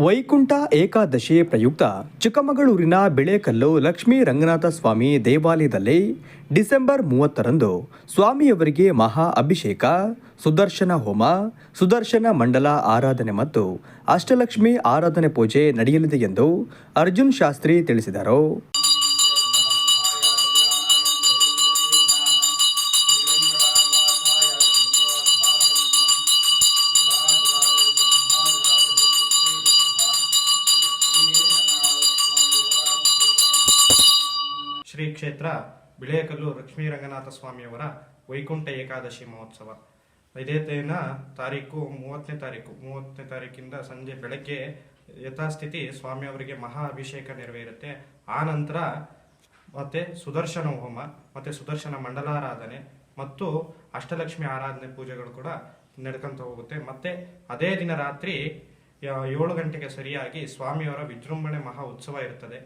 ವೈಕುಂಠ ಏಕಾದಶಿ ಪ್ರಯುಕ್ತ ಚಿಕ್ಕಮಗಳೂರಿನ ಬಿಳೇಕಲ್ಲು ಲಕ್ಷ್ಮೀ ರಂಗನಾಥ ಸ್ವಾಮಿ ದೇವಾಲಯದಲ್ಲಿ ಡಿಸೆಂಬರ್ 30ರಂದು ಸ್ವಾಮಿಯವರಿಗೆ ಮಹಾ ಅಭಿಷೇಕ, ಸುದರ್ಶನ ಹೋಮ, ಸುದರ್ಶನ ಮಂಡಲ ಆರಾಧನೆ ಮತ್ತು ಅಷ್ಟಲಕ್ಷ್ಮಿ ಆರಾಧನೆ ಪೂಜೆ ನಡೆಯಲಿದೆ ಎಂದು ಅರ್ಜುನ್ ಶಾಸ್ತ್ರಿ ತಿಳಿಸಿದರು. ಶ್ರೀ ಕ್ಷೇತ್ರ ಬಿಳೇಕಲ್ಲು ಲಕ್ಷ್ಮೀ ರಂಗನಾಥ ಸ್ವಾಮಿಯವರ ವೈಕುಂಠ ಏಕಾದಶಿ ಮಹೋತ್ಸವ ಇದೇ ತಾರೀಕು 30ನೇ ತಾರೀಕಿಂದ ಸಂಜೆ ಬೆಳಗ್ಗೆ ಯಥಾಸ್ಥಿತಿ ಸ್ವಾಮಿಯವರಿಗೆ ಮಹಾ ಅಭಿಷೇಕ ನೆರವೇರುತ್ತೆ. ಆ ನಂತರ ಮತ್ತೆ ಸುದರ್ಶನ ಹೋಮ, ಮತ್ತೆ ಸುದರ್ಶನ ಮಂಡಲಾರಾಧನೆ ಮತ್ತು ಅಷ್ಟಲಕ್ಷ್ಮಿ ಆರಾಧನೆ ಪೂಜೆಗಳು ಕೂಡ ನಡ್ಕೊಂತ ಹೋಗುತ್ತೆ. ಮತ್ತೆ ಅದೇ ದಿನ ರಾತ್ರಿ 7 ಗಂಟೆಗೆ ಸರಿಯಾಗಿ ಸ್ವಾಮಿಯವರ ವಿಜೃಂಭಣೆ ಮಹಾ ಉತ್ಸವ ಇರುತ್ತದೆ.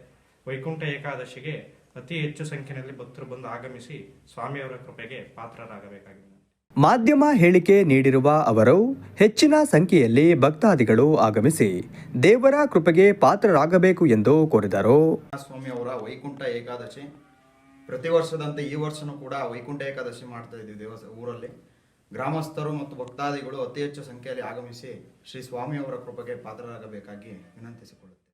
ವೈಕುಂಠ ಏಕಾದಶಿಗೆ ಅತಿ ಹೆಚ್ಚು ಸಂಖ್ಯೆಯಲ್ಲಿ ಭಕ್ತರು ಬಂದು ಆಗಮಿಸಿ ಸ್ವಾಮಿಯವರ ಕೃಪೆಗೆ ಪಾತ್ರರಾಗಬೇಕಾಗಿದೆ. ಮಾಧ್ಯಮ ಹೇಳಿಕೆ ನೀಡಿರುವ ಅವರು ಹೆಚ್ಚಿನ ಸಂಖ್ಯೆಯಲ್ಲಿ ಭಕ್ತಾದಿಗಳು ಆಗಮಿಸಿ ದೇವರ ಕೃಪೆಗೆ ಪಾತ್ರರಾಗಬೇಕು ಎಂದು ಕೋರಿದರು. ಸ್ವಾಮಿಯವರ ವೈಕುಂಠ ಏಕಾದಶಿ ಪ್ರತಿ ವರ್ಷದಂತೆ ಈ ವರ್ಷನೂ ಕೂಡ ವೈಕುಂಠ ಏಕಾದಶಿ ಮಾಡ್ತಾ ಇದ್ದೀವಿ ಊರಲ್ಲಿ. ಗ್ರಾಮಸ್ಥರು ಮತ್ತು ಭಕ್ತಾದಿಗಳು ಅತಿ ಹೆಚ್ಚು ಸಂಖ್ಯೆಯಲ್ಲಿ ಆಗಮಿಸಿ ಶ್ರೀ ಸ್ವಾಮಿಯವರ ಕೃಪೆಗೆ ಪಾತ್ರರಾಗಬೇಕಾಗಿ ವಿನಂತಿಸಿಕೊಳ್ಳುತ್ತೇವೆ.